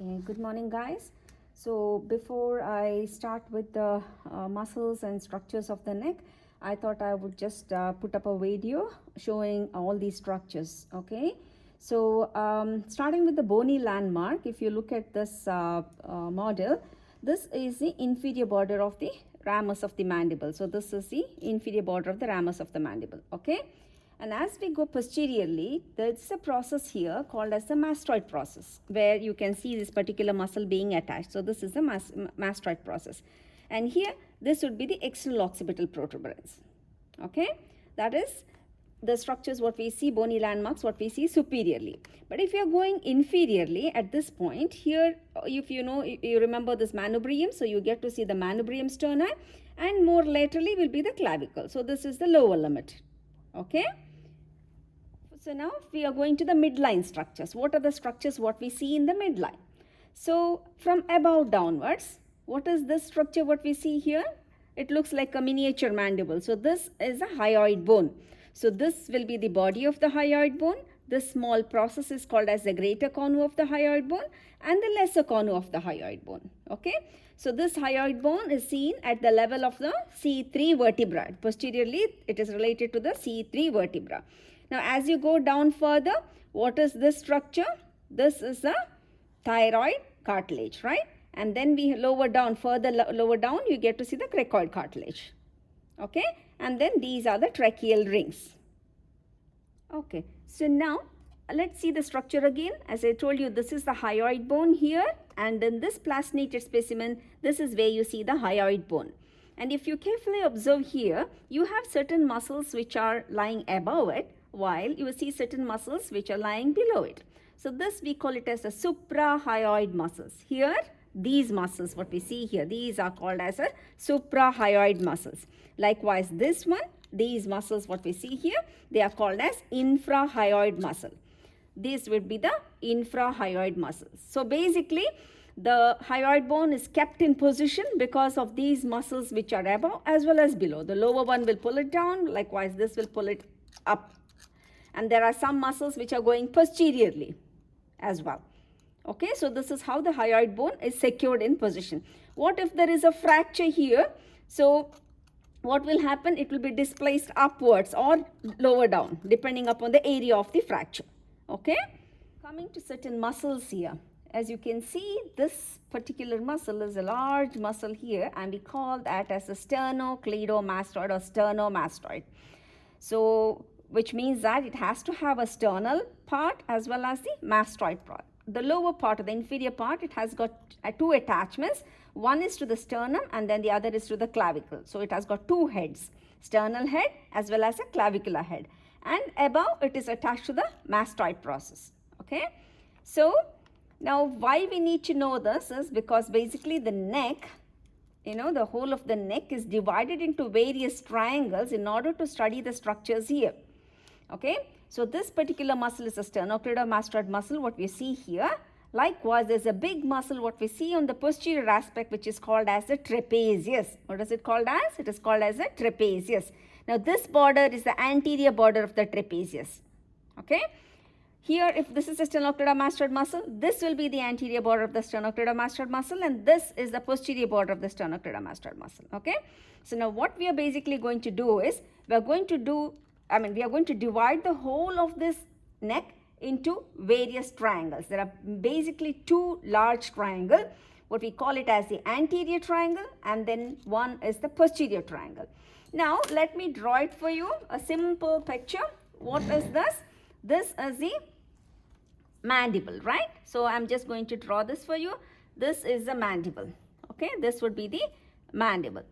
Okay, good morning, guys. So before I start with the muscles and structures of the neck, I thought I would just put up a video showing all these structures. Okay, so starting with the bony landmark, if you look at this model, this is the inferior border of the ramus of the mandible. So this is the inferior border of the ramus of the mandible. Okay. And as we go posteriorly, there is a process here called as the mastoid process, where you can see this particular muscle being attached. So this is the mastoid process. And here, this would be the external occipital protuberance. Okay, that is the structures what we see, bony landmarks, what we see superiorly. But if you are going inferiorly at this point, here, if you know, you remember this manubrium, so you get to see the manubrium sterni, and more laterally will be the clavicle. So this is the lower limit. Okay. So now we are going to the midline structures. What are the structures what we see in the midline? So from above downwards, what is this structure what we see here? It looks like a miniature mandible. So this is a hyoid bone. So this will be the body of the hyoid bone. This small process is called as the greater conus of the hyoid bone and the lesser conus of the hyoid bone. Okay. So this hyoid bone is seen at the level of the C3 vertebra. Posteriorly, it is related to the C3 vertebra. Now, as you go down further, what is this structure? This is the thyroid cartilage, right? And then we lower down, further lower down, you get to see the cricoid cartilage. Okay? And then these are the tracheal rings. Okay. So now, let's see the structure again. As I told you, this is the hyoid bone here. And in this plastinated specimen, this is where you see the hyoid bone. And if you carefully observe here, you have certain muscles which are lying above it, while you will see certain muscles which are lying below it. So this we call it as the suprahyoid muscles. Here, these muscles, what we see here, these are called as a suprahyoid muscles. Likewise, this one, these muscles, what we see here, they are called as infrahyoid muscle. These would be the infrahyoid muscles. So basically, the hyoid bone is kept in position because of these muscles which are above as well as below. The lower one will pull it down, likewise this will pull it up. And there are some muscles which are going posteriorly as well. Okay, so this is how the hyoid bone is secured in position. What if there is a fracture here? So what will happen? It will be displaced upwards or lower down depending upon the area of the fracture. Okay, coming to certain muscles here. As you can see, this particular muscle is a large muscle here, and we call that as a sternocleidomastoid or sternomastoid. So which means that it has to have a sternal part as well as the mastoid part. The lower part, or the inferior part, it has got two attachments. One is to the sternum and then the other is to the clavicle. So it has got two heads, sternal head as well as a clavicular head. And above it is attached to the mastoid process. Okay. So now why we need to know this is because basically the neck, the whole of the neck is divided into various triangles in order to study the structures here. Okay, so this particular muscle is a sternocleidomastoid muscle, what we see here. Likewise, there's a big muscle, what we see on the posterior aspect, which is called as the trapezius. What is it called as? It is called as a trapezius. Now, this border is the anterior border of the trapezius. Okay, here, if this is a sternocleidomastoid muscle, this will be the anterior border of the sternocleidomastoid muscle, and this is the posterior border of the sternocleidomastoid muscle. Okay, so now what we are basically going to do is, we are going to divide the whole of this neck into various triangles. There are basically two large triangles. What we call it as the anterior triangle, and then one is the posterior triangle. Now, let me draw it for you, a simple picture. What is this? This is the mandible, right? So, I am just going to draw this for you. This is the mandible. Okay, this would be the mandible.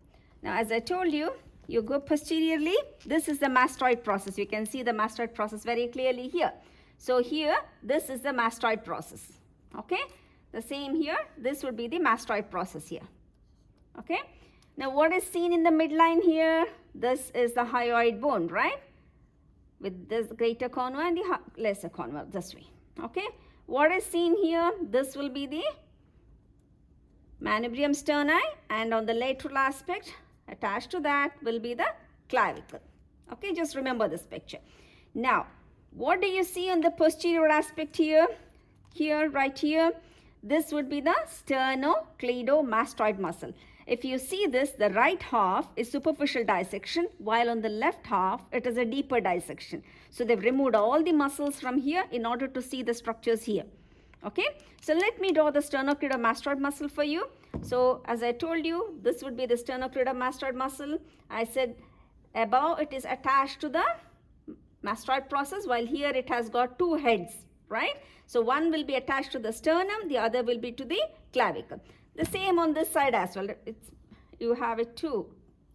Now, as I told you, you go posteriorly, this is the mastoid process. You can see the mastoid process very clearly here. So here, this is the mastoid process. Okay, the same here, this would be the mastoid process here. Okay, now what is seen in the midline here? This is the hyoid bone, right? With this greater conus and the lesser conus, this way. Okay, what is seen here? This will be the manubrium sterni, and on the lateral aspect, attached to that will be the clavicle. Okay, just remember this picture. Now, what do you see on the posterior aspect here? Here, right here, This would be the sternocleidomastoid muscle. If you see this, the right half is superficial dissection, while on the left half, it is a deeper dissection. So they've removed all the muscles from here in order to see the structures here. Okay, so let me draw the sternocleidomastoid muscle for you. So as I told you, this would be the sternocleidomastoid muscle. I said above it is attached to the mastoid process, while here it has got two heads, right? So one will be attached to the sternum, the other will be to the clavicle. The same on this side as well. You have it too,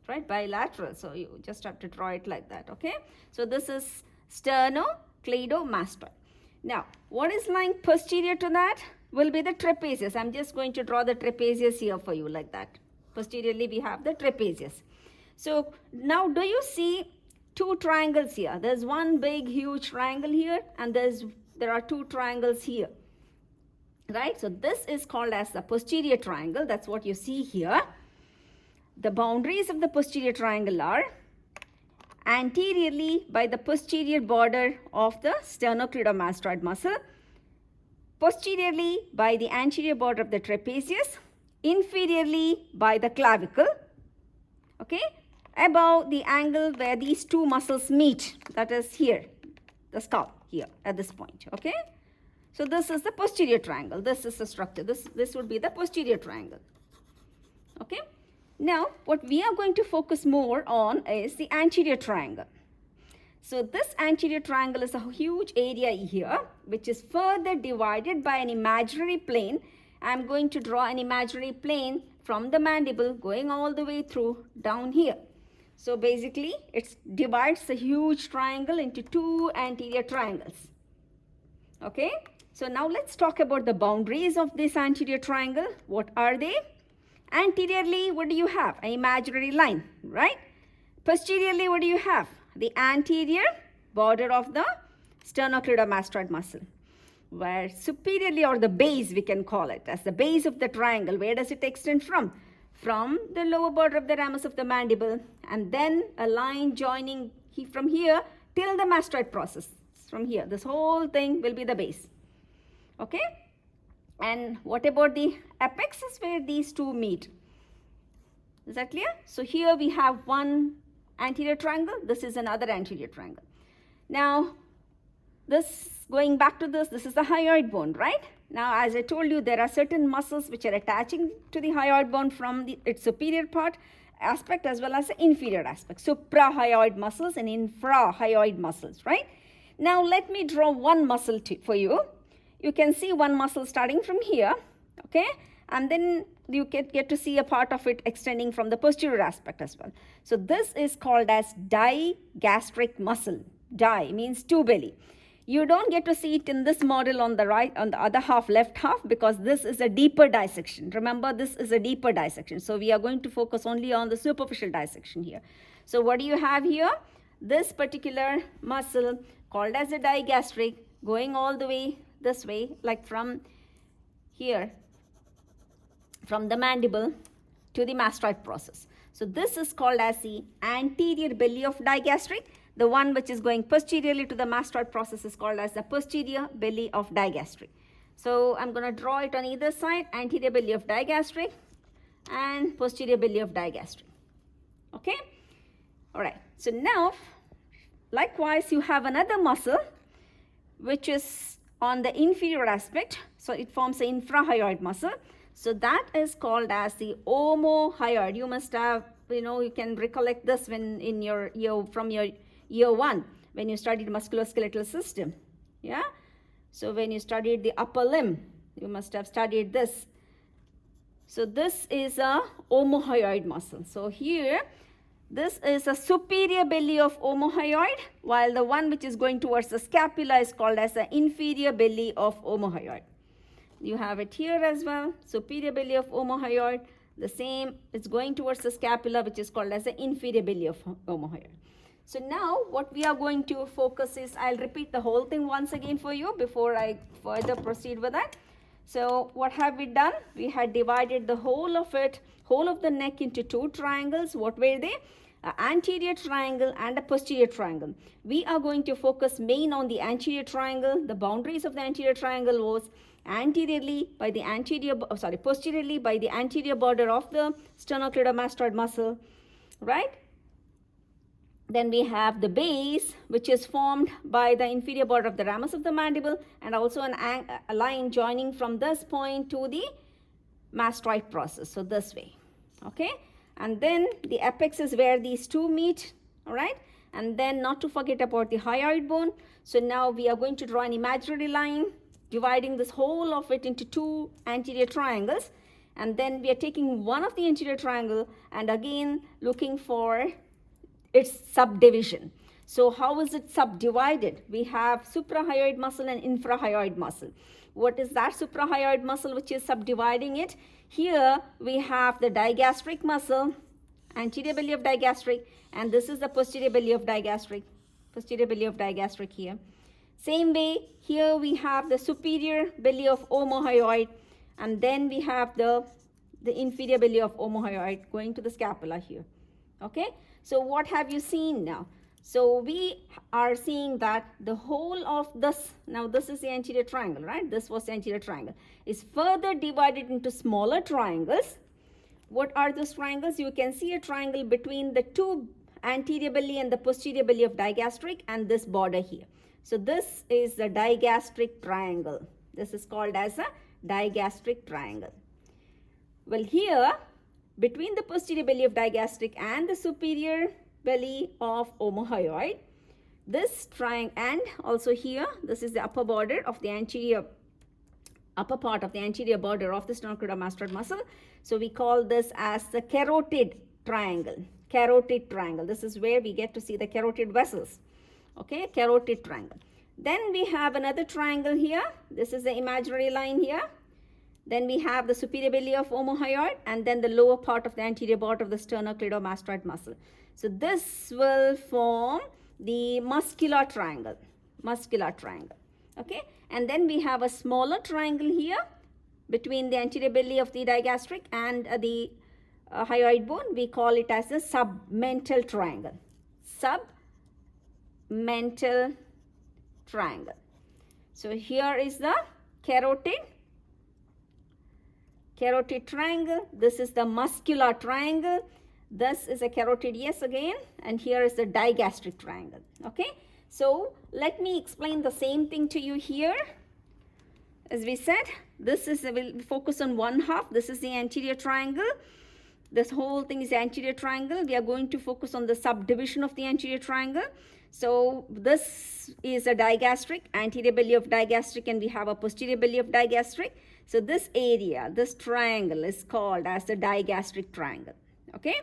right? Bilateral. So you just have to draw it like that, okay? So this is sternocleidomastoid. Now, what is lying posterior to that will be the trapezius. I'm just going to draw the trapezius here for you like that. Posteriorly, we have the trapezius. So now, do you see two triangles here? There's one big, huge triangle here, and there are two triangles here, right? So this is called as the posterior triangle. That's what you see here. The boundaries of the posterior triangle are anteriorly by the posterior border of the sternocleidomastoid muscle, posteriorly by the anterior border of the trapezius, inferiorly by the clavicle, okay, above the angle where these two muscles meet, that is here, the skull here at this point, okay. So this is the posterior triangle. This is the structure. This would be the posterior triangle, okay. Now, what we are going to focus more on is the anterior triangle. So this anterior triangle is a huge area here, which is further divided by an imaginary plane. I'm going to draw an imaginary plane from the mandible going all the way through down here. So basically, it divides the huge triangle into two anterior triangles. Okay, so now let's talk about the boundaries of this anterior triangle. What are they? Anteriorly, what do you have? An imaginary line, right? Posteriorly, what do you have? The anterior border of the sternocleidomastoid muscle. Where superiorly, or the base, we can call it as the base of the triangle. Where does it extend from? From the lower border of the ramus of the mandible, and then a line joining from here till the mastoid process. From here, this whole thing will be the base. Okay? And what about the apex is where these two meet? Is that clear? So here we have one anterior triangle. This is another anterior triangle. Now, this going back to this is the hyoid bone, right? Now, as I told you, there are certain muscles which are attaching to the hyoid bone from its superior part aspect as well as the inferior aspect. Suprahyoid muscles and infrahyoid muscles, right? Now, let me draw one muscle for you. You can see one muscle starting from here, okay? And then you get to see a part of it extending from the posterior aspect as well. So this is called as digastric muscle. Di means two belly. You don't get to see it in this model on the right, on the other half, left half, because this is a deeper dissection. Remember, this is a deeper dissection. So we are going to focus only on the superficial dissection here. So what do you have here? This particular muscle called as a digastric going all the way this way, like from here, from the mandible to the mastoid process. So this is called as the anterior belly of digastric. The one which is going posteriorly to the mastoid process is called as the posterior belly of digastric. So I'm going to draw it on either side, anterior belly of digastric and posterior belly of digastric. Okay? All right. So now, likewise, you have another muscle which is on the inferior aspect. So it forms an infrahyoid muscle. So that is called as the omohyoid. You must have, you can recollect this when in your year, from your year 1, when you studied musculoskeletal system. Yeah. So when you studied the upper limb, you must have studied this. So this is a omohyoid muscle. So here, this is a superior belly of omohyoid, while the one which is going towards the scapula is called as the inferior belly of omohyoid. You have it here as well, superior belly of omohyoid. The same, it's going towards the scapula, which is called as the inferior belly of omohyoid. So now what we are going to focus is, I'll repeat the whole thing once again for you before I further proceed with that. So what have we done? We had divided the whole of the neck into two triangles. What were they? An anterior triangle and a posterior triangle. We are going to focus main on the anterior triangle. The boundaries of the anterior triangle was posteriorly by the anterior border of the sternocleidomastoid muscle, right? Then we have the base, which is formed by the inferior border of the ramus of the mandible, and also a line joining from this point to the mastoid process. So this way, okay? And then the apex is where these two meet, all right? And then not to forget about the hyoid bone. So now we are going to draw an imaginary line dividing this whole of it into two anterior triangles. And then we are taking one of the anterior triangle and again looking for its subdivision. So how is it subdivided? We have suprahyoid muscle and infrahyoid muscle. What is that suprahyoid muscle which is subdividing it? Here we have the digastric muscle, anterior belly of digastric, and this is the posterior belly of digastric, here. Same way, here we have the superior belly of omohyoid, and then we have the inferior belly of omohyoid going to the scapula here, okay? So what have you seen now? So we are seeing that the whole of this, now this is the anterior triangle, right? This was the anterior triangle, is further divided into smaller triangles. What are those triangles? You can see a triangle between the two anterior belly and the posterior belly of digastric and this border here. So this is the digastric triangle. This is called as a digastric triangle. Well, here between the posterior belly of digastric and the superior belly of omohyoid, this triangle, and also here this is the upper border of the upper part of the anterior border of the sternocleidomastoid muscle. So we call this as the carotid triangle. Carotid triangle. This is where we get to see the carotid vessels. Okay, carotid triangle. Then we have another triangle here. This is the imaginary line here. Then we have the superior belly of omohyoid and then the lower part of the anterior border of the sternocleidomastoid muscle. So this will form the muscular triangle. Okay, and then we have a smaller triangle here between the anterior belly of the digastric and the hyoid bone. We call it as a submental triangle. Submental triangle. So here is the carotid triangle. This is the muscular triangle. This is a carotid, yes, again, and here is the digastric triangle. Okay, so let me explain the same thing to you here. As we said, this is, we'll focus on one half. This is the anterior triangle. This whole thing is anterior triangle. We are going to focus on the subdivision of the anterior triangle. So this is a digastric, anterior belly of digastric, and we have a posterior belly of digastric. So this area, this triangle is called as the digastric triangle. Okay,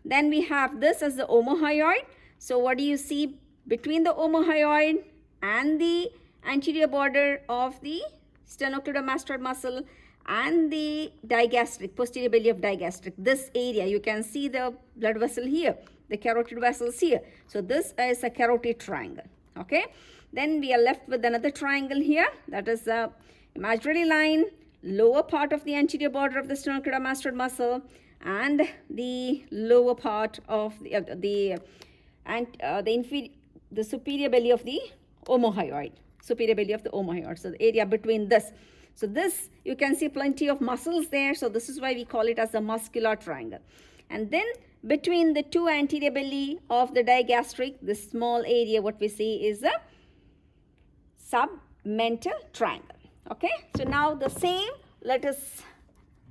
then we have this as the omohyoid. So what do you see between the omohyoid and the anterior border of the sternocleidomastoid muscle and the digastric, posterior belly of digastric? This area, you can see the blood vessel here, the carotid vessels here. So this is a carotid triangle. Okay, then we are left with another triangle here. That is the imaginary line, lower part of the anterior border of the sternocleidomastoid muscle and the lower part of the superior belly of the omohyoid, So the area between this. So this, you can see plenty of muscles there. So this is why we call it as a muscular triangle. And then between the two anterior belly of the digastric, this small area, what we see is a submental triangle. Okay, so now the same, let us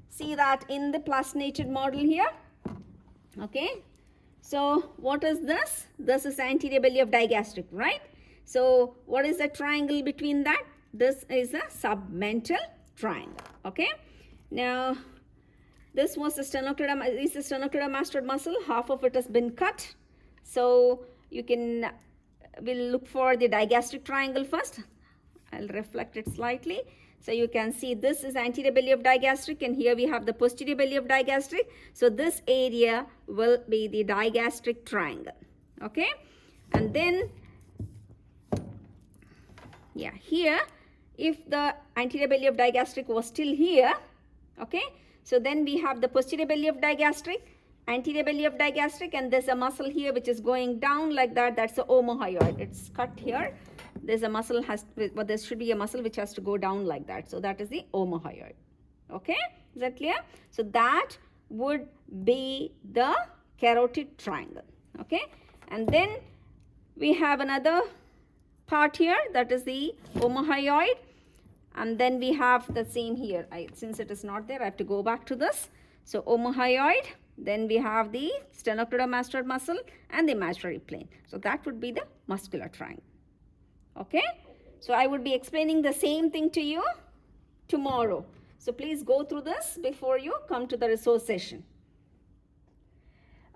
see that in the plastinated model here. Okay, so what is this? This is anterior belly of digastric, right? So what is the triangle between that? This is a submental triangle. Okay, now this was the sternocleidomastoid muscle. Half of it has been cut. So you can, we'll look for the digastric triangle first. I'll reflect it slightly. So you can see this is anterior belly of digastric and here we have the posterior belly of digastric. So this area will be the digastric triangle. Okay, and then yeah, here if the anterior belly of digastric was still here, okay, so then we have the posterior belly of digastric, anterior belly of digastric, and there's a muscle here which is going down like that. That's the omohyoid. It's cut here. there's a muscle but there should be a muscle which has to go down like that. So that is the omohyoid. Okay, is that clear? So that would be the carotid triangle. Okay, and then we have another part here, that is the omohyoid, and then we have the same here. Since it is not there, I have to go back to this. So omohyoid, then we have the sternocleidomastoid muscle and the imaginary plane. So that would be the muscular triangle. Okay, so I would be explaining the same thing to you tomorrow. So please go through this before you come to the resource session.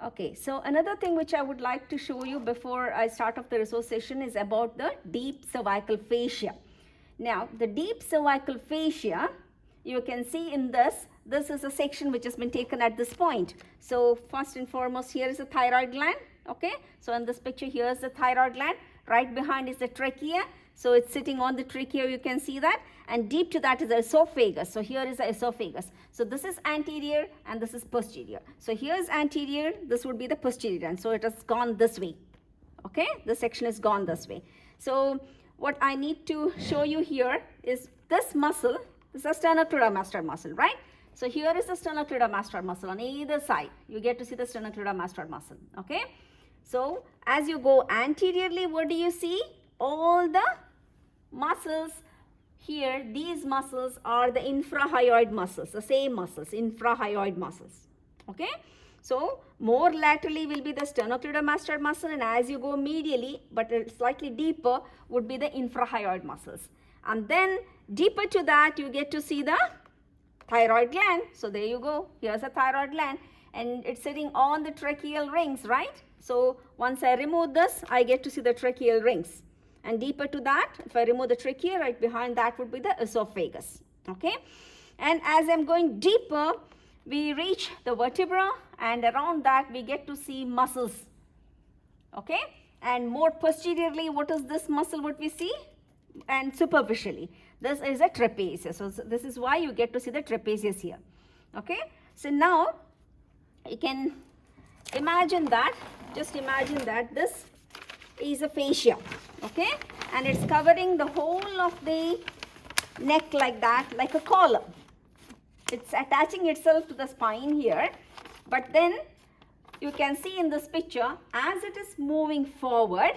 Okay, so another thing which I would like to show you before I start off the resource session is about the deep cervical fascia. Now, the deep cervical fascia, you can see in this is a section which has been taken at this point. So first and foremost, here is the thyroid gland. Okay, so in this picture, here is the thyroid gland. Right behind is the trachea. So it's sitting on the trachea, you can see that. And deep to that is the esophagus. So here is the esophagus. So this is anterior and this is posterior. So here is anterior, this would be the posterior. And so it has gone this way. Okay, this section is gone this way. So what I need to show you here is this muscle. This is a sternocleidomastoid muscle, right? So here is the sternocleidomastoid muscle on either side. You get to see the sternocleidomastoid muscle. Okay. So as you go anteriorly, what do you see? All the muscles here, these muscles are the infrahyoid muscles, the same muscles, infrahyoid muscles. Okay. So more laterally will be the sternocleidomastoid muscle, and as you go medially, but slightly deeper, would be the infrahyoid muscles. And then deeper to that, you get to see the thyroid gland. So there you go. Here's a thyroid gland, and it's sitting on the tracheal rings, right? So once I remove this, I get to see the tracheal rings. And deeper to that, if I remove the trachea, right behind that would be the esophagus. Okay. And as I'm going deeper, we reach the vertebra, and around that we get to see muscles. Okay. And more posteriorly, what is this muscle what we see? And superficially, this is a trapezius. So this is why you get to see the trapezius here. Okay. So now you can imagine that, just imagine that this is a fascia. Okay. And it's covering the whole of the neck like that, like a collar. It's attaching itself to the spine here, but then you can see in this picture, as it is moving forward,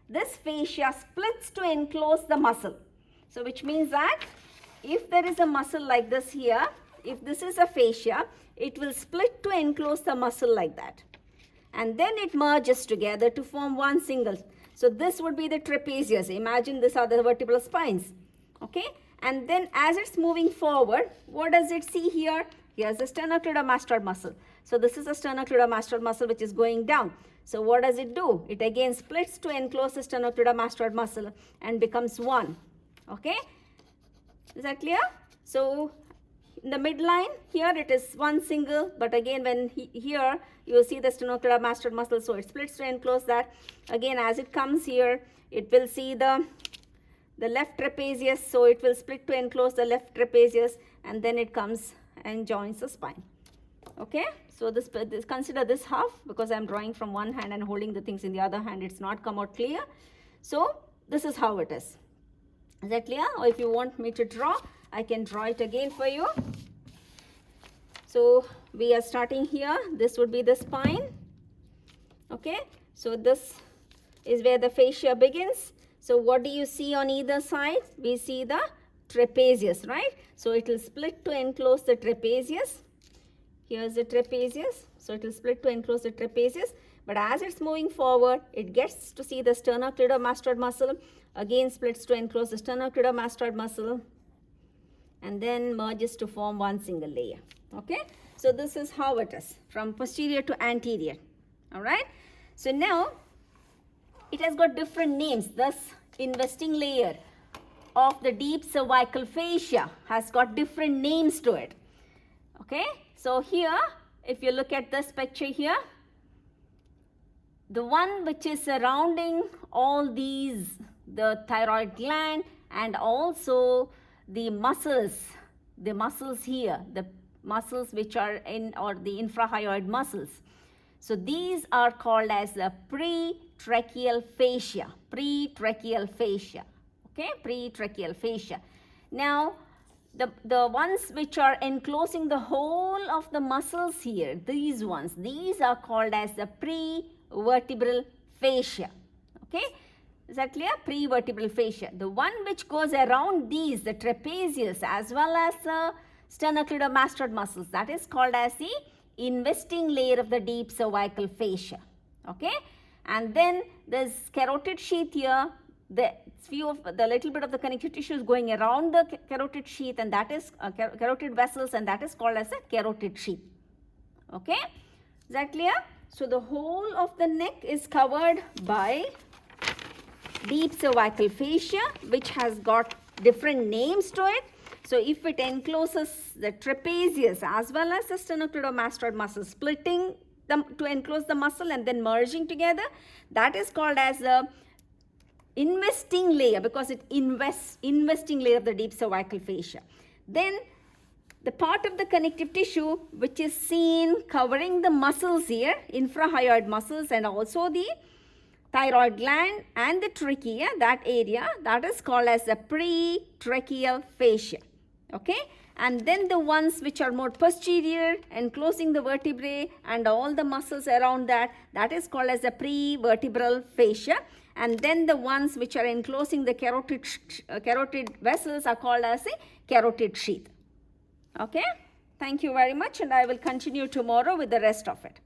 this fascia splits to enclose the muscle. So which means that if there is a muscle like this here, if this is a fascia, it will split to enclose the muscle like that. And then it merges together to form one single. So this would be the trapezius. Imagine these are the vertebral spines. Okay. And then as it's moving forward, what does it see here? Here's the sternocleidomastoid muscle. So this is a sternocleidomastoid muscle which is going down. So what does it do? It again splits to enclose the sternocleidomastoid muscle and becomes one. Okay. Is that clear? So in the midline here it is one single, but again when here you see the sternocleidomastoid muscle, so it splits to enclose that. Again as it comes here, it will see the left trapezius, so it will split to enclose the left trapezius, and then it comes and joins the spine. Okay, so this consider this half, because I'm drawing from one hand and holding the things in the other hand, it's not come out clear. So this is how it is. Is that clear? Or if you want me to draw, I can draw it again for you. So we are starting here. This would be the spine. Okay, so this is where the fascia begins. So what do you see on either side? We see the trapezius, right? So it will split to enclose the trapezius. Here's the trapezius. So it will split to enclose the trapezius. But as it's moving forward, it gets to see the sternocleidomastoid muscle. Again splits to enclose the sternocleidomastoid muscle. And then merges to form one single layer. Okay. So this is how it is from posterior to anterior. All right. So now it has got different names. This investing layer of the deep cervical fascia has got different names to it. Okay. So here, if you look at this picture here, the one which is surrounding all these, the thyroid gland and also the muscles here, the muscles which are in, or the infrahyoid muscles. So these are called as the pretracheal fascia. pretracheal fascia. Okay, pretracheal fascia. Now, the ones which are enclosing the whole of the muscles here, these ones, these are called as the prevertebral fascia. Okay, is that clear? Prevertebral fascia. The one which goes around these, the trapezius as well as the sternocleidomastoid muscles, that is called as the investing layer of the deep cervical fascia. Okay, and then this carotid sheath here, the few of the little bit of the connective tissue is going around the carotid sheath, and that is carotid vessels, and that is called as a carotid sheath. Okay, is that clear? So the whole of the neck is covered by deep cervical fascia, which has got different names to it. So if it encloses the trapezius as well as the sternocleidomastoid muscle, splitting them to enclose the muscle and then merging together, that is called as the investing layer, because it investing layer of the deep cervical fascia. Then the part of the connective tissue which is seen covering the muscles here, infrahyoid muscles and also the thyroid gland and the trachea, that area, that is called as the pretracheal fascia. Okay, and then the ones which are more posterior, enclosing the vertebrae and all the muscles around that, that is called as the prevertebral fascia. And then the ones which are enclosing the carotid vessels are called as a carotid sheath. Okay, thank you very much, and I will continue tomorrow with the rest of it.